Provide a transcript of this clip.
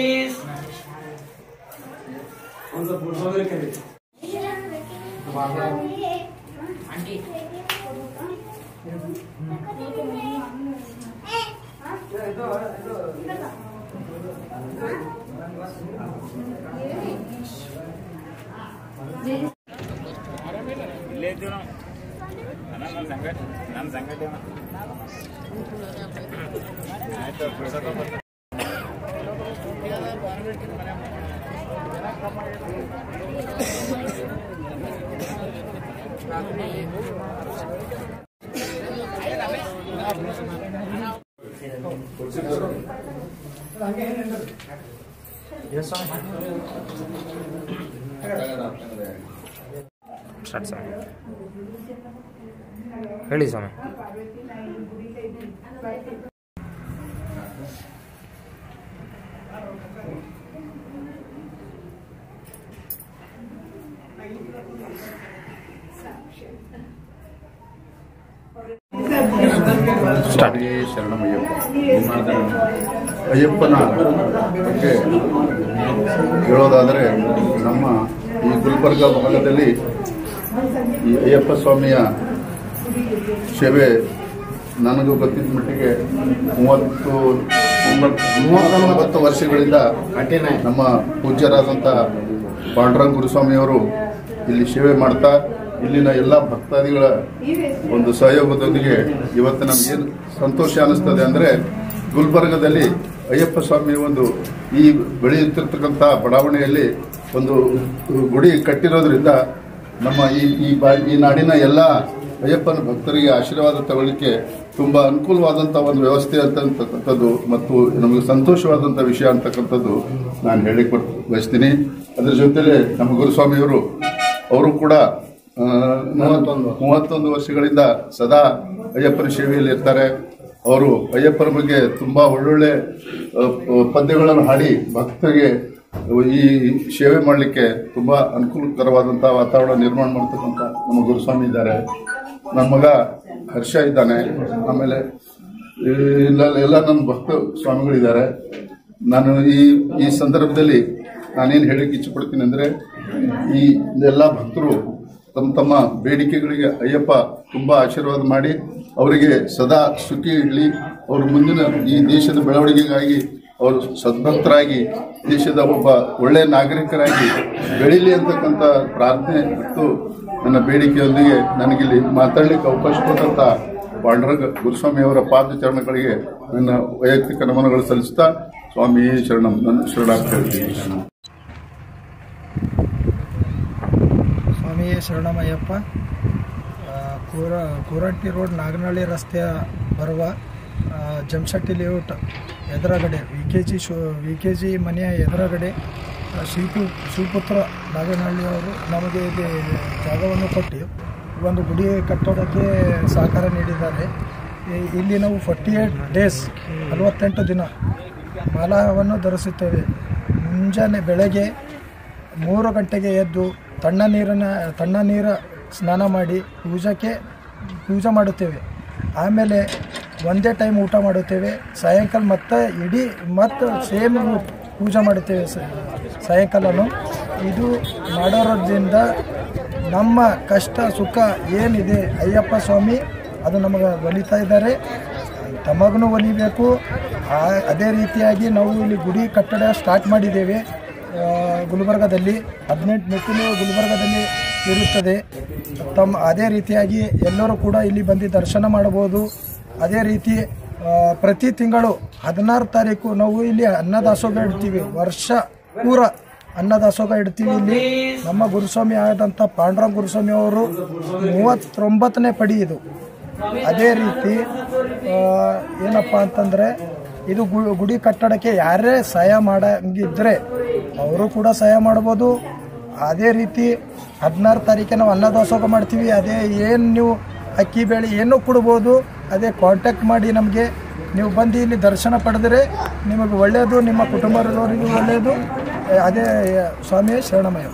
please. Start ಸ್ವಾಮಿ ಹೇಳಿ ಸ್ವಾಮಿ. ಶರಣಮಯ್ಯಪ್ಪ. ಅಯ್ಯಪ್ಪನ ಬಗ್ಗೆ ಹೇಳೋದಾದರೆ ನಮ್ಮ ಈ ಗುಲ್ಬರ್ಗ ಭಾಗದಲ್ಲಿ ಈ ಅಯ್ಯಪ್ಪ ಸ್ವಾಮಿಯ ಸೇವೆ ನನಗೂ ಗೊತ್ತಿದ್ದ ಮಟ್ಟಿಗೆ 30 ವರ್ಷಗಳಿಂದ ನಮ್ಮ ಪೂಜ್ಯರಾದಂಥ ಪಾಂಡುರಂಗ ಗುರುಸ್ವಾಮಿಯವರು ಇಲ್ಲಿ ಸೇವೆ ಮಾಡ್ತಾ ಇಲ್ಲಿನ ಎಲ್ಲ ಭಕ್ತಾದಿಗಳ ಒಂದು ಸಹಯೋಗದೊಂದಿಗೆ ಇವತ್ತು ನಮಗೇನು ಸಂತೋಷ ಅನಿಸ್ತದೆ ಅಂದರೆ ಗುಲ್ಬರ್ಗದಲ್ಲಿ ಅಯ್ಯಪ್ಪ ಸ್ವಾಮಿ ಒಂದು ಈ ಬೆಳೆಯುತ್ತಿರ್ತಕ್ಕಂಥ ಬಡಾವಣೆಯಲ್ಲಿ ಒಂದು ಗುಡಿ ಕಟ್ಟಿರೋದ್ರಿಂದ ನಮ್ಮ ಈ ನಾಡಿನ ಎಲ್ಲ ಅಯ್ಯಪ್ಪನ ಭಕ್ತರಿಗೆ ಆಶೀರ್ವಾದ ತಗೊಳ್ಳಿಕ್ಕೆ ತುಂಬ ಅನುಕೂಲವಾದಂಥ ಒಂದು ವ್ಯವಸ್ಥೆ ಅಂತಕ್ಕಂಥದ್ದು ಮತ್ತು ನಮಗೆ ಸಂತೋಷವಾದಂಥ ವಿಷಯ ಅಂತಕ್ಕಂಥದ್ದು ನಾನು ಹೇಳಿಕ್ಕೆ ಬಯಸ್ತೀನಿ. ಅದರ ಜೊತೆಲೆ ನಮ್ಮ ಗುರುಸ್ವಾಮಿಯವರು ಅವರು ಕೂಡ 31 ವರ್ಷಗಳಿಂದ ಸದಾ ಅಯ್ಯಪ್ಪನ ಸೇವೆಯಲ್ಲಿ ಇರ್ತಾರೆ. ಅವರು ಅಯ್ಯಪ್ಪನ ಬಗ್ಗೆ ತುಂಬಾ ಒಳ್ಳೊಳ್ಳೆ ಪದ್ಯಗಳನ್ನು ಹಾಡಿ ಭಕ್ತರಿಗೆ ಈ ಸೇವೆ ಮಾಡಲಿಕ್ಕೆ ತುಂಬಾ ಅನುಕೂಲಕರವಾದಂತಹ ವಾತಾವರಣ ನಿರ್ಮಾಣ ಮಾಡ್ತಕ್ಕಂಥ ನಮ್ಮ ಗುರುಸ್ವಾಮಿ ಇದ್ದಾರೆ. ನನ್ನ ಮಗ ಹರ್ಷ ಇದ್ದಾನೆ. ಆಮೇಲೆ ಎಲ್ಲ ನನ್ನ ಭಕ್ತ ಸ್ವಾಮಿಗಳಿದ್ದಾರೆ. ನಾನು ಈ ಸಂದರ್ಭದಲ್ಲಿ ನಾನೇನು ಹೇಳಿಕ್ಕೆ ಇಚ್ಛಪಡ್ತೀನಿ ಅಂದರೆ ಈ ಎಲ್ಲ ಭಕ್ತರು ತಮ್ಮ ಬೇಡಿಕೆಗಳಿಗೆ ಅಯ್ಯಪ್ಪ ತುಂಬಾ ಆಶೀರ್ವಾದ ಮಾಡಿ ಅವರಿಗೆ ಸದಾ ಸುಖಿ ಇಡಲಿ. ಅವರು ಮುಂದಿನ ಈ ದೇಶದ ಬೆಳವಣಿಗೆಗಾಗಿ ಅವರು ಸದ್ಭಕ್ತರಾಗಿ ದೇಶದ ಒಬ್ಬ ಒಳ್ಳೆಯ ನಾಗರಿಕರಾಗಿ ಬೆಳೀಲಿ ಅಂತಕ್ಕಂಥ ಪ್ರಾರ್ಥನೆ ಮತ್ತು ನನ್ನ ಬೇಡಿಕೆಯೊಂದಿಗೆ ನನಗಿಲ್ಲಿ ಮಾತಾಡಲಿಕ್ಕೆ ಅವಕಾಶ ಕೊಟ್ಟಂತ ಪಾಂಡುರಂಗ ಗುರುಸ್ವಾಮಿಯವರ ಪಾದಚರಣಗಳಿಗೆ ನನ್ನ ವೈಯಕ್ತಿಕ ನಮನಗಳು ಸಲ್ಲಿಸ್ತಾ ಸ್ವಾಮಿ ಶರಣಂ ನನ್ನ ಶರಣಾರ್ಥಿ ಹೇಳ್ತೀನಿ. ಸ್ವಾಮಿ ಶರಣಮಯ್ಯಪ್ಪ. ಕೂರಂಟಿ ರೋಡ್ ನಾಗನಹಳ್ಳಿ ರಸ್ತೆಯ ಬರುವ ಜಮಶೆಟ್ಟಿ ಲೇಔಟ್ ಎದುರುಗಡೆ ವಿ.ಕೆ.ಜಿ ಮನೆಯ ಎದುರುಗಡೆ ಶಿವಪುತ್ರ ನಾಗನಹಳ್ಳಿಯವರು ನಮಗೆ ಇಲ್ಲಿ ಜಾಗವನ್ನು ಕೊಟ್ಟು ಒಂದು ಗುಡಿ ಕಟ್ಟೋದಕ್ಕೆ ಸಹಕಾರ ನೀಡಿದ್ದಾರೆ. ಇಲ್ಲಿ ನಾವು 48 ಡೇಸ್ 48 ದಿನ ಮಾಲಾವನ್ನು ಧರಿಸುತ್ತೇವೆ. ಮುಂಜಾನೆ ಬೆಳಗ್ಗೆ 3 ಗಂಟೆಗೆ ಎದ್ದು ತಣ್ಣ ನೀರ ಸ್ನಾನ ಮಾಡಿ ಪೂಜೆ ಮಾಡುತ್ತೇವೆ. ಆಮೇಲೆ ಒಂದೇ ಟೈಮ್ ಊಟ ಮಾಡುತ್ತೇವೆ. ಸಾಯಂಕಾಲ ಮತ್ತೆ ಸೇಮ್ ಪೂಜೆ ಮಾಡುತ್ತೇವೆ ಸಾಯಂಕಾಲನು. ಇದು ಮಾಡೋದ್ರಿಂದ ನಮ್ಮ ಕಷ್ಟ ಸುಖ ಏನಿದೆ ಅಯ್ಯಪ್ಪ ಸ್ವಾಮಿ ಅದು ನಮಗೆ ಒಲಿತಾ ಇದ್ದಾರೆ. ತಮಗೂ ಒಲಿಬೇಕು. ಅದೇ ರೀತಿಯಾಗಿ ನಾವು ಇಲ್ಲಿ ಗುಡಿ ಕಟ್ಟಡ ಸ್ಟಾರ್ಟ್ ಮಾಡಿದ್ದೇವೆ. ಗುಲ್ಬರ್ಗದಲ್ಲಿ 18 ಮೆಟ್ಟಿಲು ಗುಲ್ಬರ್ಗದಲ್ಲಿ ಇರುತ್ತದೆ. ಅದೇ ರೀತಿಯಾಗಿ ಎಲ್ಲರೂ ಕೂಡ ಇಲ್ಲಿ ಬಂದು ದರ್ಶನ ಮಾಡಬಹುದು. ಅದೇ ರೀತಿ ಪ್ರತಿ ತಿಂಗಳು 16 ತಾರೀಕು ನಾವು ಇಲ್ಲಿ ಅನ್ನದಾಸೋಹ ಇಡ್ತೀವಿ. ವರ್ಷ ಪೂರ ಅನ್ನದಾಸೋಹ ಇಡ್ತೀವಿ. ಇಲ್ಲಿ ನಮ್ಮ ಗುರುಸ್ವಾಮಿ ಆದಂಥ ಪಾಂಡುರಂಗ ಗುರುಸ್ವಾಮಿ ಅವರು 39ನೇ ಪಡಿ ಇದು. ಅದೇ ರೀತಿ ಏನಪ್ಪ ಅಂತಂದರೆ ಇದು ಗುಡಿ ಕಟ್ಟಡಕ್ಕೆ ಯಾರೇ ಸಹಾಯ ಮಾಡಂಗಿದ್ರೆ ಅವರು ಕೂಡ ಸಹಾಯ ಮಾಡ್ಬೋದು. ಅದೇ ರೀತಿ 16 ತಾರೀಕಿಗೆ ನಾವು ಅನ್ನದಾಸೋಹ ಮಾಡ್ತೀವಿ. ಅದೇ ಏನು ನೀವು ಅಕ್ಕಿ ಬೇಳೆ ಏನೂ ಕೊಡ್ಬೋದು. ಅದೇ ಕಾಂಟ್ಯಾಕ್ಟ್ ಮಾಡಿ ನಮಗೆ ನೀವು ಬಂದು ಇಲ್ಲಿ ದರ್ಶನ ಪಡೆದರೆ ನಿಮಗೆ ಒಳ್ಳೆಯದು, ನಿಮ್ಮ ಕುಟುಂಬದವರಿಗೂ ಒಳ್ಳೆಯದು. ಅದೇ ಸ್ವಾಮಿ ಶರಣಮಯ್ಯ.